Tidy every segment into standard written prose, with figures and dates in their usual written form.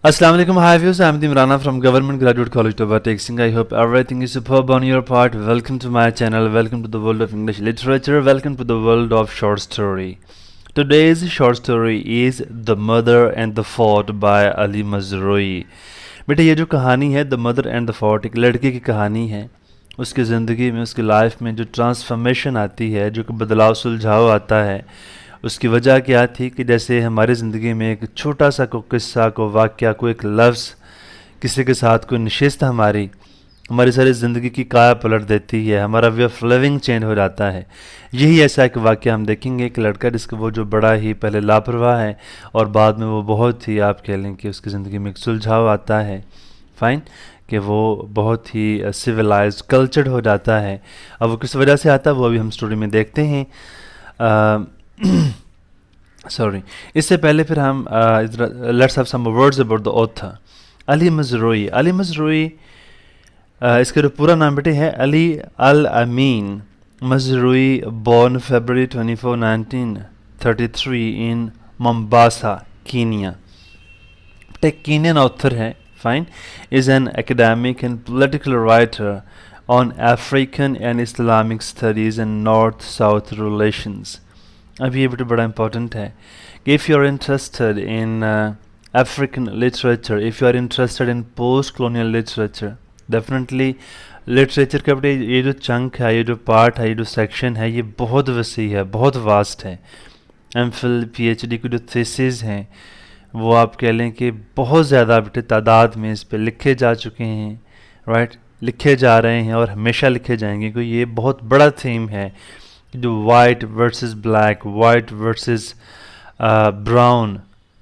Assalamu alaikum, hi viewers. I'm Imrana from Government Graduate College of Texting. I hope everything is superb on your part. Welcome to my channel. Welcome to the world of English literature. Welcome to the world of short story. Today's short story is The Mother and the Fort by Ali Mazrui. بیٹا یہ جو کہانی ہے the mother and the fort ایک لڑکے کی کہانی ہے. اس کی زندگی میں اس کی لائف میں جو ٹرانسفارمیشن آتی ہے, جو کہ بدلاؤ سلجھاؤ آتا ہے, اس کی وجہ کیا تھی کہ جیسے ہماری زندگی میں ایک چھوٹا سا کوئی قصہ, کوئی واقعہ, کوئی ایک لفظ, کسی کے ساتھ کوئی نشست ہماری ساری زندگی کی کایا پلٹ دیتی ہے, ہمارا وے آف لیونگ چینج ہو جاتا ہے. یہی ایسا ایک واقعہ ہم دیکھیں گے. ایک لڑکا جس کو وہ جو بڑا ہی پہلے لاپرواہ ہے اور بعد میں وہ بہت ہی آپ کہہ لیں کہ اس کی زندگی میں ایک سلجھاؤ آتا ہے, فائن, کہ وہ بہت ہی سویلائزڈ کلچرڈ ہو جاتا ہے. اب وہ کس وجہ سے آتا ہے وہ ابھی ہم سٹوری میں دیکھتے ہیں. سوری, اس سے پہلے پھر ہم let's have some words about the author Ali Mazrui. Ali Mazrui, اس کا جو پورا نام بیٹے ہے Ali Alamin Mazrui, born February 24 1933 in Mombasa, Kenya. ایک کینین آتھر ہے, fine, is an academic and political writer on African and Islamic studies and North-South relations. اب یہ بڑا امپورٹنٹ ہے کہ if you are interested in African literature, if you are interested in post-colonial literature, definitely literature کا بڑے یہ جو chunk ہے, یہ جو پارٹ ہے, یہ جو سیکشن ہے, یہ بہت وسیع ہے, بہت واسٹ ہے. M Phil P H D کی جو تھیسز ہیں وہ آپ کہہ لیں کہ بہت زیادہ بیٹے تعداد میں اس پہ لکھے جا چکے ہیں, رائٹ, لکھے جا رہے ہیں اور ہمیشہ لکھے جائیں گے, کیونکہ یہ بہت بڑا تھیم ہے جو white versus black, white versus brown,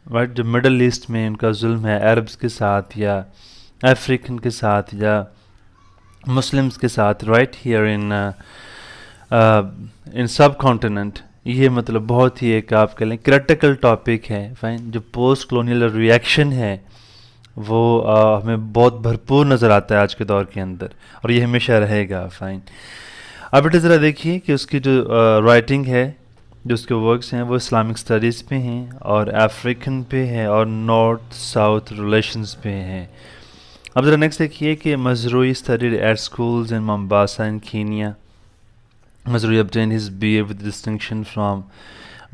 right, جو مڈل ایسٹ میں ان کا ظلم ہے عربس کے ساتھ یا افریقن کے ساتھ یا مسلمس کے ساتھ, right, here in sub continent. یہ مطلب بہت ہی ایک آپ کہہ لیں کریٹیکل ٹاپک ہے, فائن. جو پوسٹ کلونیل ریئیکشن ہے وہ ہمیں بہت بھرپور نظر آتا ہے آج کے دور کے اندر, اور یہ ہمیشہ رہے گا, فائن. اب بیٹے ذرا دیکھیے کہ اس کی جو رائٹنگ ہے, جو اس کے ورکس ہیں, وہ اسلامک اسٹڈیز پہ ہیں اور افریقن پہ ہیں اور نارتھ ساؤتھ ریلیشنز پہ ہیں. اب ذرا نیکسٹ دیکھیے کہ Mazrui studied at schools in Mombasa in Kenya. Mazrui obtained his BA with distinction from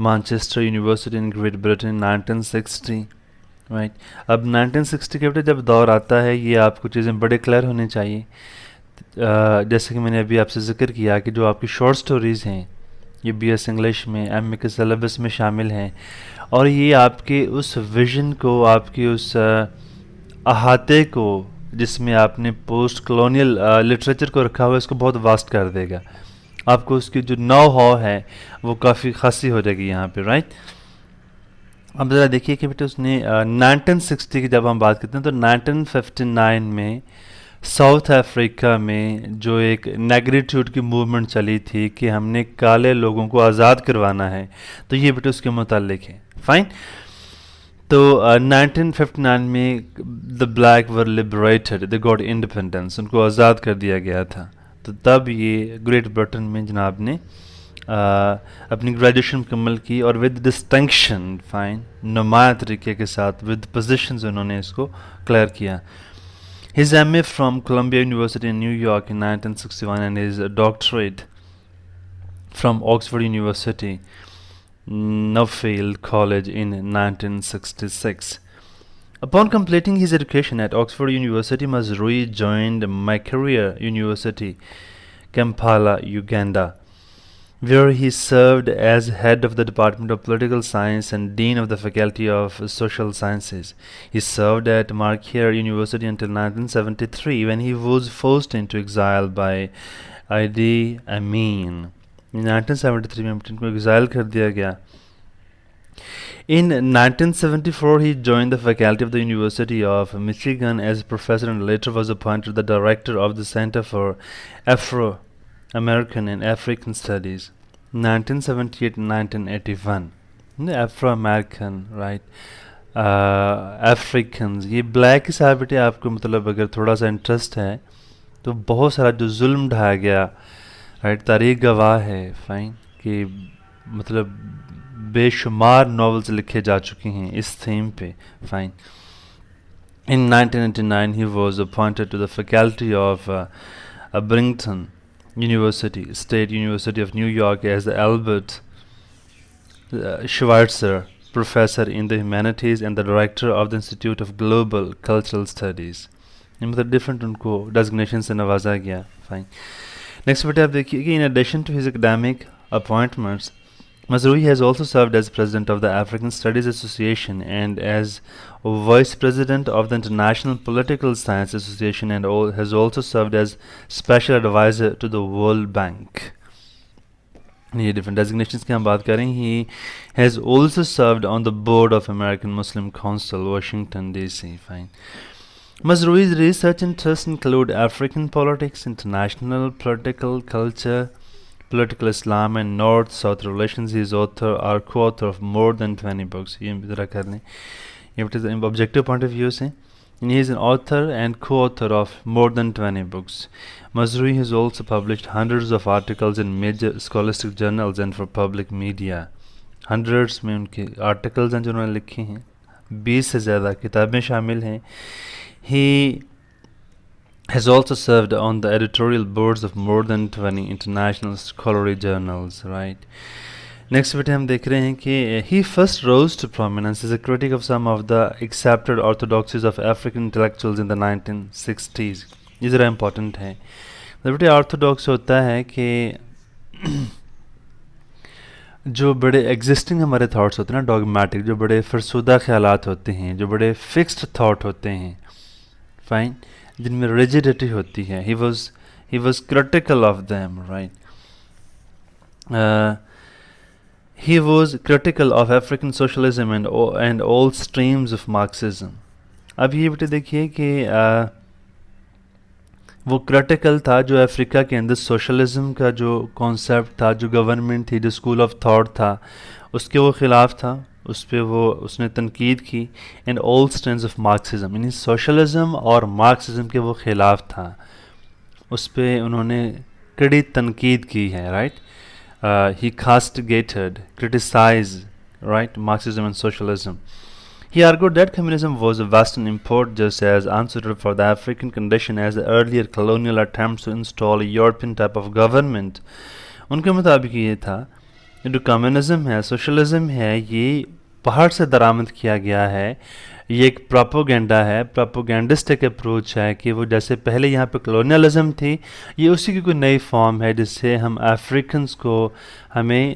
Manchester University in Great Britain in 1960. Right. اب 1960 کے بیٹے جب دور آتا ہے, یہ آپ کو چیزیں بڑے کلیئر ہونے چاہیے. جیسے کہ میں نے ابھی آپ سے ذکر کیا کہ جو آپ کی شارٹ سٹوریز ہیں یہ بی ایس انگلش میں ایم اے کے سلیبس میں شامل ہیں, اور یہ آپ کے اس ویژن کو, آپ کی اس احاطے کو جس میں آپ نے پوسٹ کلونیل لٹریچر کو رکھا ہوا ہے, اس کو بہت واسٹ کر دے گا. آپ کو اس کی جو نو ہاؤ ہے وہ کافی خاصی ہو جائے گی یہاں پہ, رائٹ. اب ذرا دیکھیے کہ بیٹے اس نے 1960 کی جب ہم بات کرتے ہیں تو 1959 میں ساؤتھ افریقہ میں جو ایک نیگریٹیوڈ کی موومنٹ چلی تھی کہ ہم نے کالے لوگوں کو آزاد کروانا ہے, تو یہ بیٹے اس کے متعلق ہے, فائن. تو 1959 میں the black were liberated, they got independence, ان کو آزاد کر دیا گیا تھا. تو تب یہ گریٹ برٹن میں جناب نے اپنی گریجویشن مکمل کی اور ود ڈسٹنکشن, فائن, نمایاں طریقے کے ساتھ ود پوزیشنز انہوں نے اس کو کلیئر کیا. His M A from Columbia University in New York in 1961 and his doctorate from Oxford University Nuffield College in 1966. Upon completing his education at Oxford University, Mazrui joined Makerere University, Kampala, Uganda, where he served as head of the Department of Political Science and dean of the Faculty of Social Sciences. He served at Makerere University until 1973 when he was forced into exile by Idi Amin. In 1973 میں ان کو exile کر دیا گیا. In 1974, he joined the faculty of the University of Michigan as a professor and later was appointed the director of the Center for Afro-American and African Studies. 1978-1981. Afro-American, right? Africans. یہ black کی صاحبٹی آپ کو مطلب اگر تھوڑا سا interest ہے تو بہت سارا جو ظلم ڈھایا گیا, رائٹ, تاریخ گواہ ہے, فائن, کہ مطلب بے شمار ناولز لکھے جا چکے ہیں اس تھیم پہ, fine. In 1999, he was appointed to the faculty of Brigham University, State University of New York, as the Albert Schweitzer Professor in the Humanities and the Director of the Institute of Global Cultural Studies. یہ مطلب different ان کو designation سے نوازا گیا. Fine. Next بیٹے آپ دیکھیے کہ in addition to his academic appointments Mazrui has also served as president of the African Studies Association and as vice president of the International Political Science Association, and has also served as special advisor to the World Bank. یہ different designations کی ہم بات کریں. He has also served on the board of American Muslim Council, Washington DC. Fine. Mazrui's research interests include African politics, international political culture, political Islam, and North-South relations. He is author or co-author of more than 20 books. یہ ذرا کر لیں. یہ objective point of view سے. And he is an author and co-author of more than 20 books. Mazrui has also published hundreds of articles in major scholastic journals and for public media. Hundreds میں ان کے articles ہیں جو انہوں نے لکھے ہیں. 20 سے زیادہ کتابیں شامل ہیں. He has also served on the editorial boards of more than 20 international scholarly journals, right? Next بیٹے ہم دیکھ رہے ہیں کہ he first rose to prominence as a critic of some of the accepted orthodoxies of African intellectuals in the 1960s. یہ ذرا important ہے. بیٹے آرتھوڈاکس ہوتا ہے کہ جو بڑے ایگزسٹنگ ہمارے تھاٹس ہوتے ہیں نا، ڈاگمیٹک، جو بڑے فرسودہ خیالات ہوتے ہیں، جو بڑے فکسڈ تھاٹ ہوتے ہیں، فائن، جن میں ریجیڈیٹی ہوتی ہے. he was critical of them, right? He was critical of African socialism and all streams of Marxism. اب یہ بیٹے دیکھیے کہ وہ کرٹیکل تھا جو افریقہ کے اندر سوشلزم کا جو کانسیپٹ تھا، جو گورنمنٹ تھی، جو اسکول آف تھاٹ تھا، اس کے وہ خلاف تھا. اس نے تنقید کی. اینڈ آل اسٹرینز آف مارکسزم، یعنی سوشلزم اور مارکسزم کے وہ خلاف تھا. اس پہ انہوں نے کڑی تنقید کی ہے، right. He کاسٹیگیٹڈ، criticized, right, Marxism and socialism. He argued that communism was a Western import just as unsuited for the African condition as the earlier colonial attempts to install a European type of government. ان کے مطابق یہ تھا جو communism ہے، socialism ہے، یہ باہر سے درآمد کیا گیا ہے. یہ ایک پراپوگینڈا ہے، پراپوگینڈسٹک اپروچ ہے کہ وہ جیسے پہلے یہاں پہ کلونیلزم تھی، یہ اسی کی کوئی نئی فارم ہے جس سے ہم افریقنس کو ہمیں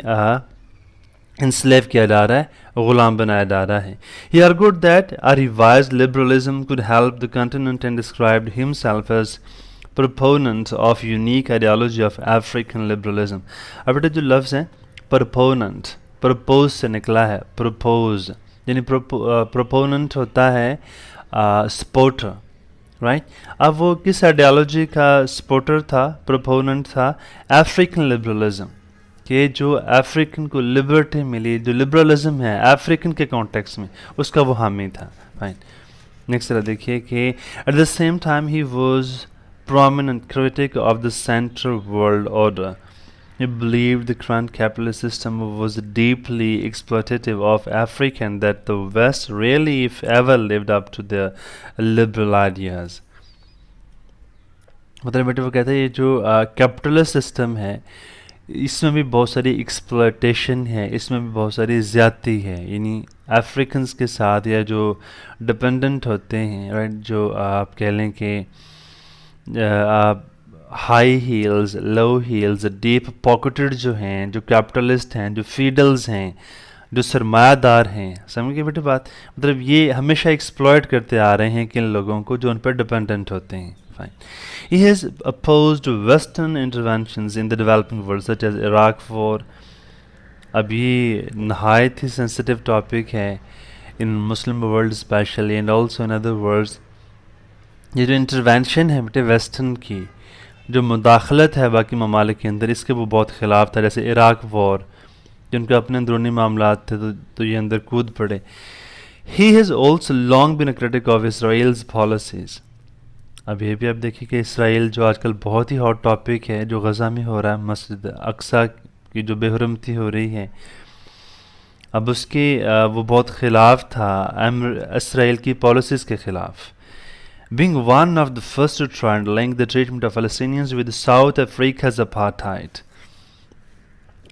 انسلیو کیا جا رہا ہے، غلام بنایا جا رہا ہے. He argued that a revised liberalism could help the continent and described himself as proponent of unique ideology of African liberalism. اب بیٹا جو لفظ ہیں proponent، propose سے نکلا ہے، propose، یعنی proponent ہوتا ہے supporter، رائٹ. اب وہ کس آئیڈیالوجی کا سپورٹر تھا، proponent تھا African liberalism، کہ جو افریقن کو لبرٹی ملی، جو لبرلزم ہے افریقن کے کانٹیکس میں، اس کا وہ حامی تھا. فائن. نیکسٹ طرح دیکھیے کہ ایٹ دا سیم ٹائم ہی was prominent critic of the Central World Order. He believed the current capitalist system was deeply exploitative of Africa and that the West rarely, if ever, lived up to their liberal ideas. مطلب بیٹے وہ کہتے ہیں یہ جو capitalist system ہے، اس میں بھی بہت ساری ایکسپلائٹیشن ہے، اس میں بھی بہت ساری زیادتی ہے. یعنی افریقنس کے ساتھ یا جو ڈپینڈنٹ ہوتے ہیں، رائٹ، جو آپ کہہ لیں کہ ہائی ہیلز، لو ہیلز، ڈیپ پاکٹڈ جو ہیں، جو کیپٹلسٹ ہیں، جو فیڈلز ہیں، جو سرمایہ دار ہیں، سمجھ گئے بیٹے بات. مطلب یہ ہمیشہ ایکسپلائٹ کرتے آ رہے ہیں کن لوگوں کو جو ان پر ڈپینڈنٹ ہوتے ہیں. Fine. He has opposed Western interventions in the developing world such as Iraq War. اب یہ نہایت ہی sensitive topic ہے in Muslim world especially and also in other worlds. یہ جو انٹروینشن ہے بیٹے ویسٹرن کی، جو مداخلت ہے باقی ممالک کے اندر، اس کے وہ بہت خلاف تھا. جیسے عراق وار، جن کے اپنے اندرونی معاملات تھے تو یہ اندر کود پڑے. He has also long been a critic of Israel's policies. اب یہ بھی آپ دیکھیے کہ اسرائیل جو آج کل بہت ہی ہاٹ ٹاپک ہے، جو غزہ میں ہو رہا ہے، مسجد اقصیٰ کی جو بے حرمتی ہو رہی ہے، اب اس کے وہ بہت خلاف تھا اسرائیل کی پالیسیز کے خلاف. being one of the first to try and link the treatment of Palestinians with South Africa's apartheid.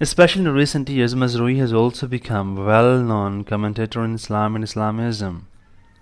Especially in recent years, Mazrui has also become well-known commentator in Islam and Islamism.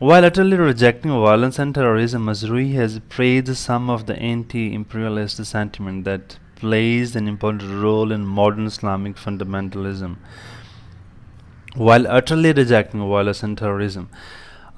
While utterly rejecting violence and terrorism, Mazrui has praised some of the anti-imperialist sentiment that plays an important role in modern Islamic fundamentalism. While utterly rejecting violence and terrorism,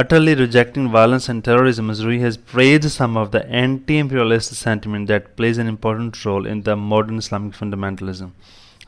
Utterly rejecting violence and terrorism, Mazrui has praised some of the anti-imperialist sentiment that plays an important role in the modern Islamic fundamentalism.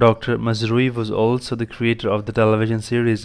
Dr. Mazrui was also the creator of the television series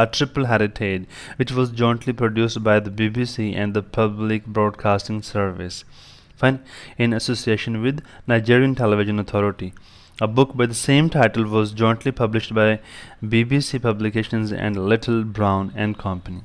Are Triple Heritage, which was jointly produced by the BBC and the Public Broadcasting Service, fine, in association with Nigerian Television Authority. A book by the same title was jointly published by BBC Publications and Little Brown and Company.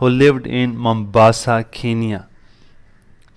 who lived in Mombasa, Kenya.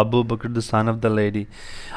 Abu Bakr, the son of the lady.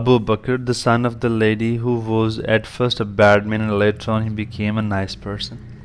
Abu Bakr, the son of the lady who was at first a bad man and later on he became a nice person.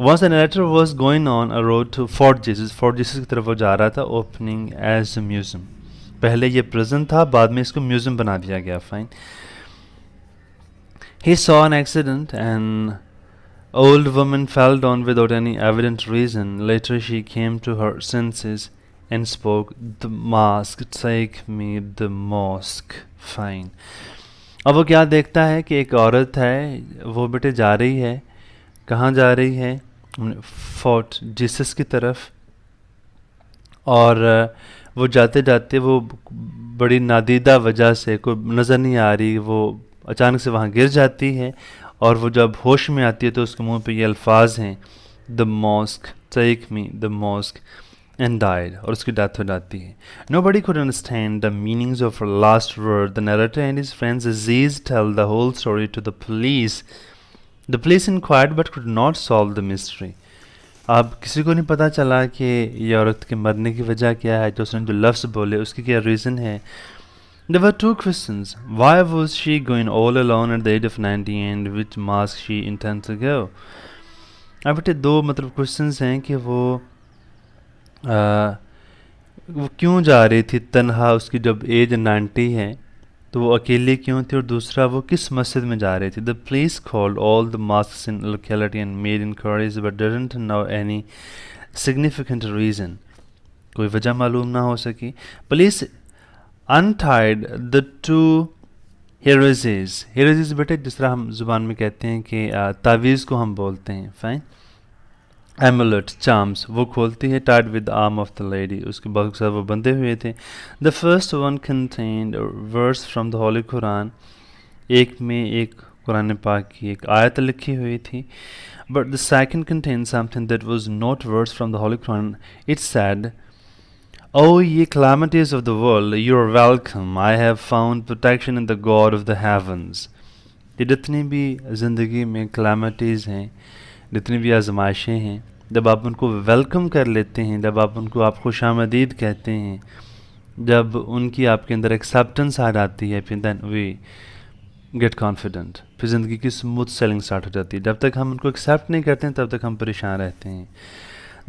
Once the narrator was going on a road to Fort Jesus. Fort Jesus کی طرف وہ جا رہا تھا, opening as a museum. پہلے یہ prison تھا, بعد میں اس کو museum بنا دیا گیا. Fine. He saw an accident and old woman fell down without any evident reason. Later she came to her senses and spoke, "The mosque, take me the mosque." Fine. اب وہ کیا دیکھتا ہے کہ ایک عورت ہے, وہ بیٹے جا رہی ہے, کہاں جا رہی ہے, فورٹ جیسس کی طرف, اور وہ جاتے جاتے وہ بڑی نادیدہ وجہ سے کوئی نظر نہیں آ رہی, وہ اچانک سے وہاں گر جاتی ہے, اور وہ جب ہوش میں آتی ہے تو اس کے منہ پہ یہ الفاظ ہیں, "The mosque, take me the mosque," and died, اور اس کی ڈیتھ ہو جاتی ہے. Nobody could understand the meanings of her last word. The narrator and his friends Aziz tell the whole story to the police. The police inquired but could not solve the mystery. اب کسی کو نہیں پتہ چلا کہ یہ عورت کے مرنے کی وجہ کیا ہے, جو اس نے جو لفظ بولے اس کی کیا ریزن ہے. There were two questions. Why was she going all alone at the age of 90 and which mosque she intended to go? اب بیٹے دو کوشچنز ہیں کہ وہ کیوں جا رہی تھی تنہا, اس کی جب ایج 90 ہے تو وہ اکیلے کیوں تھی, اور دوسرا وہ کس مسجد میں جا رہی تھی. The police called all the mosques in the locality and made inquiries but didn't know any significant reason. کوئی وجہ معلوم نہ ہو سکی. Police untied the two heresies. Heresies بیٹے جس طرح ہم زبان میں کہتے ہیں کہ تعویذ کو ہم بولتے ہیں. فائن. Amulet, charms, وہ کھولتی ہے, tied with the arm of the lady, اس کے بعد وہ بندھے ہوئے تھے. The first one contained a verse from the Holy Quran. ایک میں ایک قرآن پاک کی ایک آیت لکھی ہوئی تھی. But the second contained something that was not verse from the Holy Quran. It said, "O ye calamities of the world, you are welcome. I have found protection in the God of the heavens." یہ جتنی بھی زندگی میں calamities ہیں, جتنی بھی آزمائشیں ہیں, جب آپ ان کو ویلکم کر لیتے ہیں, جب آپ ان کو آپ خوش آمدید کہتے ہیں, جب ان کی آپ کے اندر ایکسیپٹنس آ جاتی ہے, پھر دین وی گیٹ کانفیڈنٹ, پھر زندگی کی اسموتھ سیلنگ اسٹارٹ ہو جاتی ہے. جب تک ہم ان کو ایکسیپٹ نہیں کرتے ہیں تب تک ہم پریشان رہتے ہیں.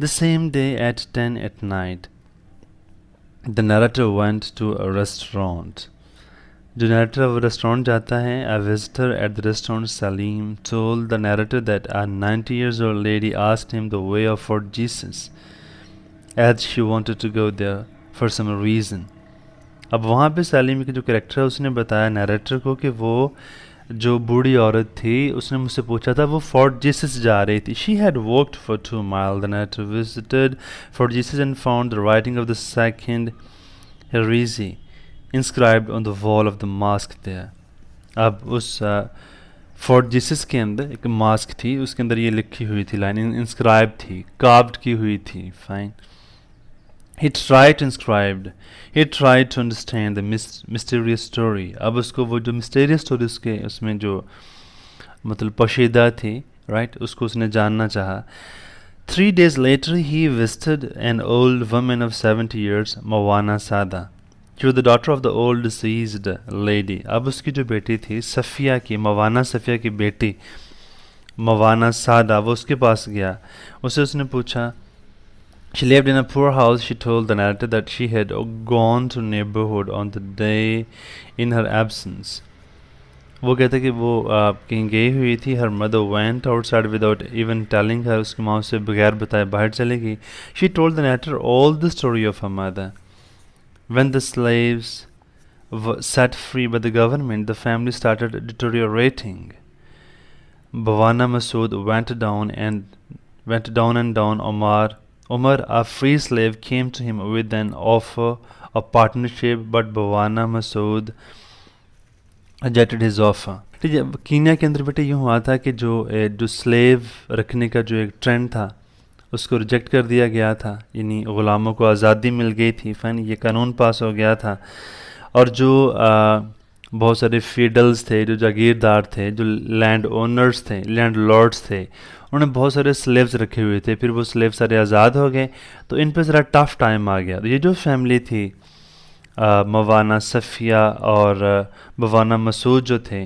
The same day at 10 at night, the narrator went to a restaurant. جو نیریٹر وہ ریسٹورنٹ جاتا ہے, a visitor at the restaurant Salim told the narrator that a 90 years old lady asked him the way of Fort Jesus as she wanted to go there for some reason. اب وہاں پہ سلیم کے جو character ہے اس نے بتایا narrator کو کہ وہ جو بوڑھی عورت تھی اس نے مجھ سے پوچھا تھا وہ فورٹ جیسس جا رہی تھی. She had walked for 2 miles. The narrator visited Fort Jesus and found the writing of the second heresy inscribed on the wall of the mosque there. اب اس فورٹ جیسس کے اندر ایک ماسک تھی, اس کے اندر یہ لکھی ہوئی تھی لائن, انسکرائب تھی, کاروڈ کی ہوئی تھی. Fine. He tried to inscribed. He tried to understand the mysterious story. اب اس کو وہ جو mysterious story اس کے اس میں جو پوشیدہ تھی, right, اس کو اس نے جاننا چاہا. 3 days later he visited an old woman of 70 years, Mawana Sada. She was the daughter of the old deceased lady. اب اس کی جو بیٹی تھی صفیہ کی, موانا صفیہ کی بیٹی موانا سادہ, وہ اس کے پاس گیا. اسے اس نے پوچھا, she lived in a poor house. She told the narrator that she had gone to neighborhood on the day in her absence. وہ کہتے کہ وہ کہیں گئی ہوئی تھی. Her mother went outside without even telling her. اس کی ماں اسے بغیر بتائے باہر چلے گئی. She told the narrator all the story of her mother. When the slaves were set free by the government, the family started deteriorating. Bhawana Masood went down and down. Umar, a free slave, came to him with an offer of partnership, but Bhawana Masood rejected his offer. Kenya کے اندر بیٹے یوں ہوا تھا کہ جو sleeve رکھنے کا جو ایک ٹرینڈ تھا اس کو ریجیکٹ کر دیا گیا تھا, یعنی غلاموں کو آزادی مل گئی تھی. فائن. یہ قانون پاس ہو گیا تھا, اور جو بہت سارے فیڈلز تھے, جو جاگیردار تھے, جو لینڈ اونرز تھے, لینڈ لارڈز تھے, انہوں نے بہت سارے سلیوز رکھے ہوئے تھے. پھر وہ سلیو سارے آزاد ہو گئے تو ان پہ ذرا ٹف ٹائم آ گیا. یہ جو فیملی تھی موانا صفیہ اور بوانا مسعود جو تھے,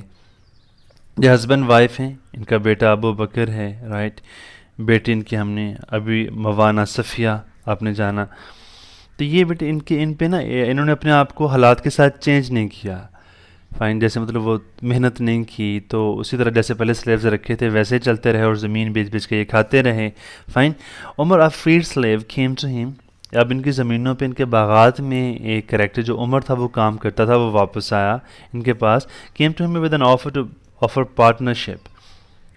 یہ ہسبینڈ وائف ہیں, ان کا بیٹا ابو بکر ہے, رائٹ. بیٹی ان کی ہم نے ابھی موانا صفیہ آپ نے جانا. تو یہ بیٹے ان پہ نا انہوں نے اپنے آپ کو حالات کے ساتھ چینج نہیں کیا. فائن جیسے مطلب وہ محنت نہیں کی تو اسی طرح جیسے پہلے سلیوز رکھے تھے ویسے ہی چلتے رہے اور زمین بیچ بیچ کے یہ کھاتے رہے. فائن. عمر اب فریڈ سلیو کیم ٹو ہم. اب ان کی زمینوں پہ ان کے باغات میں ایک کریکٹر جو عمر تھا وہ کام کرتا تھا وہ واپس آیا ان کے پاس. Came to him with an offer partnership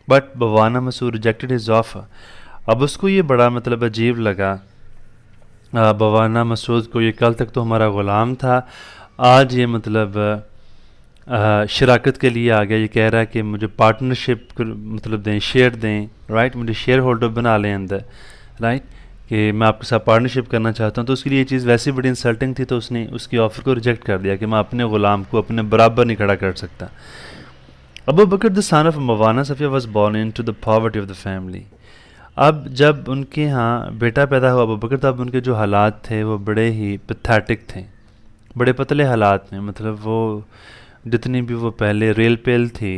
but Bwana Masud rejected his offer. اب اس کو یہ بڑا مطلب عجیب لگا. بوانا مسعود کو یہ کل تک تو ہمارا غلام تھا, آج یہ مطلب شراکت کے لیے آ گیا. یہ کہہ رہا ہے کہ مجھے پارٹنرشپ مطلب دیں, شیئر دیں, رائٹ, مجھے شیئر ہولڈر بنا لیں اندر, رائٹ, کہ میں آپ کے ساتھ پارٹنرشپ کرنا چاہتا ہوں. تو اس کے لیے یہ چیز ویسے بڑی انسلٹنگ تھی تو اس نے اس کی آفر کو ریجیکٹ کر دیا کہ میں اپنے غلام کو اپنے برابر نہیں کھڑا کر سکتا. ابو بکر the son of موانا Safia was born into the poverty of the family. اب جب ان کے ہاں بیٹا پیدا ہوا ابو بکر, تب ان کے جو حالات تھے وہ بڑے ہی پیتھیٹک تھے, بڑے پتلے حالات میں. مطلب وہ جتنی بھی وہ پہلے ریل پیل تھی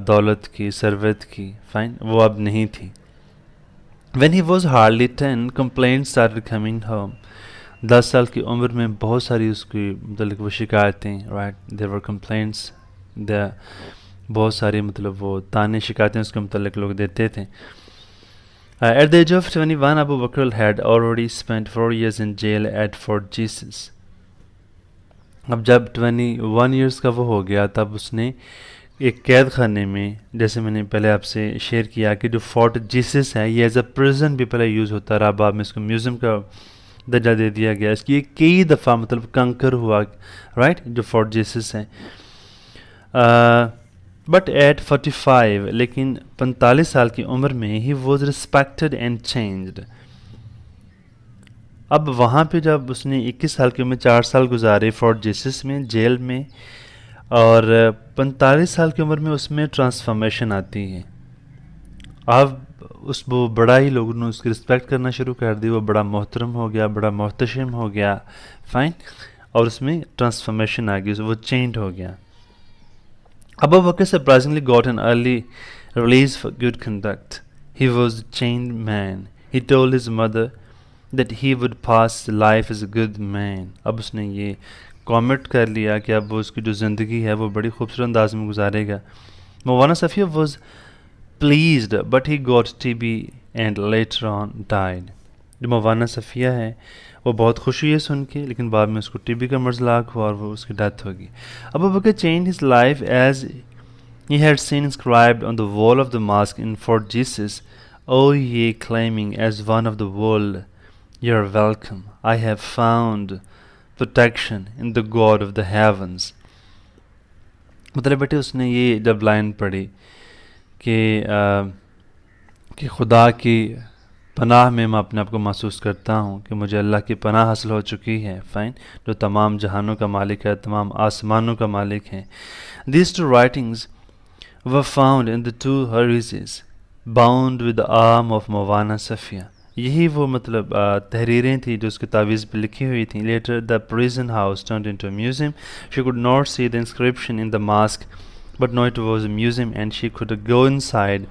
دولت کی, ثروت کی, فائن, وہ اب نہیں تھی. When he was hardly 10, complaints started coming home. 10 سال کی عمر میں بہت ساری اس کی متعلق وہ شکایتیں, right, there were complaints, بہت ساری مطلب وہ تانے شکایتیں اس کے متعلق لوگ دیتے تھے. At the age of 21, Abu Bakr had already spent 4 years in jail at Fort Jesus. اب جب 21 years کا وہ ہو گیا تب اس نے ایک قید خانے میں, جیسے میں نے پہلے آپ سے شیئر کیا کہ جو فورٹ جیسس ہے یہ ایز اے پریزن بھی پہلے یوز ہوتا رہا, بعد میں اس کو میوزیم کا درجہ دے دیا گیا. اس کی کئی دفعہ مطلب کنکر ہوا, رائٹ, جو فورٹ جیسس ہے. بٹ ایٹ 45, لیکن 45 سال کی عمر میں he was respected and changed. اب وہاں پہ جب اس نے 21 سال کی عمر 4 سال گزارے فورٹ جیسس میں, جیل میں, اور 45 سال کی عمر میں اس میں ٹرانسفارمیشن آتی ہے. اب وہ بڑا ہی لوگوں نے اس کی رسپیکٹ کرنا شروع کر دی, وہ بڑا محترم ہو گیا, بڑا محتشم ہو گیا, فائن, اور اس میں ٹرانسفارمیشن آ گئی, وہ چینج ہو گیا. Abu Bakr surprisingly got an early release for good conduct. He was a changed man. He told his mother that he would pass life as a good man. اب اس نے یہ comment کر لیا کہ اب وہ اس کی جو زندگی ہے وہ بڑی خوبصورت انداز میں گزارے گا. موانا Safia was pleased but he got TB and later on died. جو موانا صفیہ ہے وہ بہت خوش ہوئی ہے سن کے, لیکن بعد میں اس کو ٹی بی کا مرض لاحق ہوا اور وہ اس کی ڈیتھ ہوگی. ابو بکر changed his life as he had seen inscribed on the wall of the mosque in Fort Jesus, "O ye claiming as one of the world, you are welcome. I have found protection in the God of the heavens." مطلب بیٹے اس نے یہ جب line پڑھی کہ خدا کی پناہ میں اپنے آپ کو محسوس کرتا ہوں کہ مجھے اللہ کی پناہ حاصل ہو چکی ہے, فائن, جو تمام جہانوں کا مالک ہے, تمام آسمانوں کا مالک ہے. These two writings were found in the 2 heresies bound with the arm of Mawana Safiya. یہی وہ مطلب تحریریں تھیں جو اس کی تعویذ پہ لکھی ہوئی تھیں. Later the prison house turned into a museum. She could not see the inscription in the mosque, but no, it was a museum and she could go inside.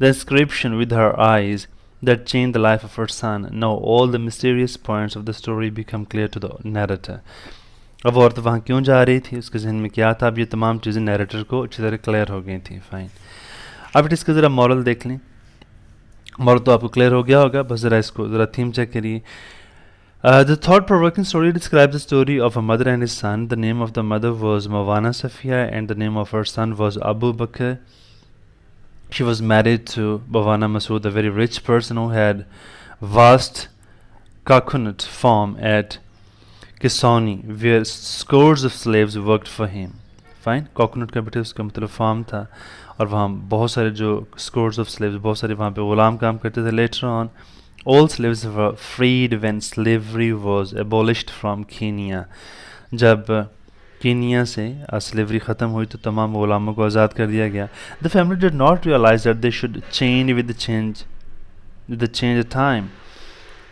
the inscription with her eyes that changed the life of her son. Now all the mysterious points of the story become clear to the narrator. اب عورت وہاں کیوں جا رہی تھی, اس کے ذہن میں کیا تھا, اب یہ تمام چیزیں نیریٹر کو اچھی طرح کلیئر ہو گئی تھیں. فائن. اب اس کا ذرا مورل دیکھ لیں. مورل تو آپ کو کلیئر ہو گیا ہوگا, بس ذرا اس کو ذرا تھیم چیک کریے. The thought-provoking story describes the story of a mother and his son. The name of the mother was Mawana Safiya and the name of her son was Abu Bakr. She was married to Mawana Masood, a very rich person who had vast coconut farm at Kisoni, where scores of slaves worked for him. Fine. Coconut کا بیٹے اس کا مطلب form تھا, اور وہاں بہت سارے جو scores of slaves, بہت سارے وہاں پہ غلام کام کرتے تھے. Later on, all slaves were freed when slavery was abolished from Kenya. جب کینیا سے سلیوری ختم ہوئی تو تمام غلاموں کو آزاد کر دیا گیا. The family did not realize that they should change with the change of time.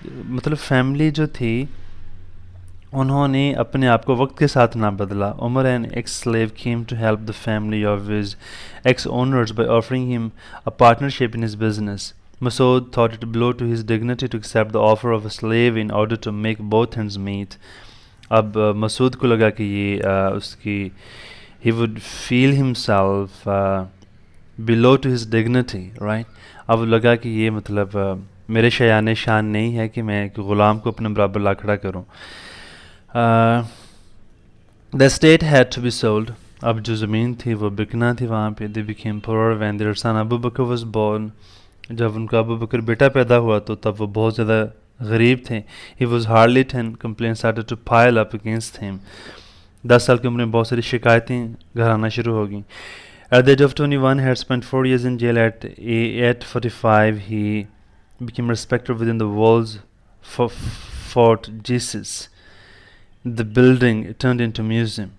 مطلب فیملی جو تھی انہوں نے اپنے آپ کو وقت کے ساتھ نہ بدلا. عمر an ex-slave came to help the family of his ex-owners by offering him a partnership in his business. Masood thought it a blow to his dignity to accept the offer of a slave in order to make both ends meet. اب مسعود کو لگا کہ یہ اس کی he would feel himself below to his dignity, right. اب لگا کہ یہ مطلب میرے شایان شان نہیں ہے کہ میں ایک غلام کو اپنے برابر لا کھڑا کروں. The estate had to be sold. اب جو زمین تھی وہ بکنا تھی وہاں پہ. They became poor when their son Abu Bakr was born. جب ان کا ابو بکر بیٹا پیدا ہوا تو تب وہ بہت زیادہ غریب تھے. He was hardly 10. Complaints started to pile up against him. 10 سال کی عمر میں بہت ساری شکایتیں گھر آنا شروع ہو گئیں. At the age of 21, he had spent 4 years in jail. At 45, he became respected within the walls for Fort Jesus. The building turned into a museum.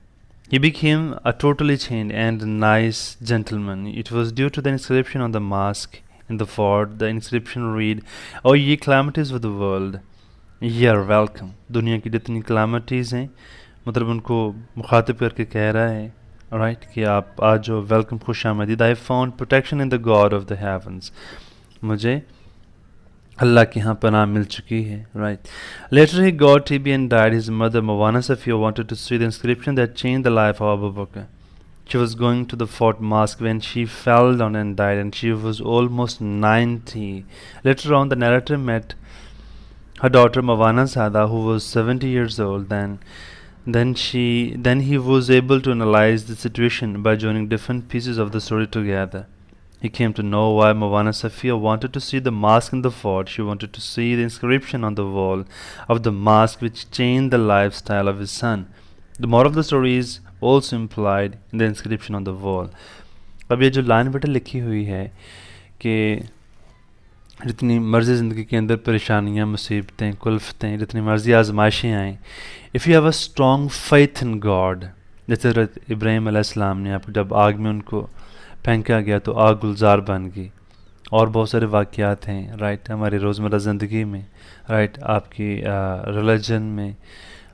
He became a totally changed and nice gentleman. It was due to the inscription on the mosque in the fort. The inscription read, "O ye calamities of the world, ye are welcome." دنیا کی جتنی calamities ہیں مطلب ان کو مخاطب کر کے کہہ رہا ہے رائٹ کہ آپ آج جو ویلکم خوش آمدید. I found protection in the God of the heavens. مجھے اللہ کے ہاں پناہ مل چکی ہے right. Later he got TB and died. His mother Mawana Safiya wanted to see the inscription that changed the life of Abu Bakr. She was going to the Fort Mosque when she fell down and died, and she was almost 90. Later on, the narrator met her daughter Mawana Sada, who was 70 years old. Then he was able to analyze the situation by joining different pieces of the story together. He came to know why Mawana Safiya wanted to see the mosque in the fort. She wanted to see the inscription on the wall of the mosque which changed the lifestyle of his son. The moral of the story is also implied in the inscription on the wall. اب یہ جو line بیٹا لکھی ہوئی ہے کہ جتنی مرضی زندگی کے اندر پریشانیاں مصیبتیں کلفتیں جتنی مرضی آزمائشیں آئیں, if you have a strong faith in God, جیسے حضرت ابراہیم علیہ السلام نے آپ جب آگ میں ان کو پھینکا گیا تو آگ گلزار بن گئی, اور بہت سارے واقعات ہیں رائٹ ہماری روزمرہ زندگی میں رائٹ آپ کی ریلیجن میں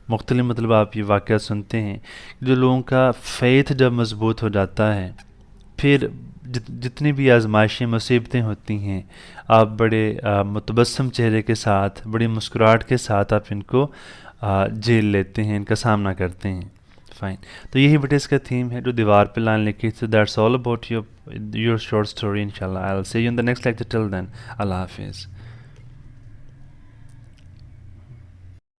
مختلف مطلب آپ یہ واقعات سنتے ہیں. جو لوگوں کا فیتھ جب مضبوط ہو جاتا ہے پھر جتنی بھی آزمائشیں مصیبتیں ہوتی ہیں آپ بڑے متبسم چہرے کے ساتھ بڑی مسکراہٹ کے ساتھ آپ ان کو جھیل لیتے ہیں, ان کا سامنا کرتے ہیں. فائن. تو یہی بیٹے اس کا تھیم ہے جو دیوار پہ لائن لکھی تھی. That's all about your short story. انشاءاللہ I will see you in the next lecture. Till then Allah حافظ.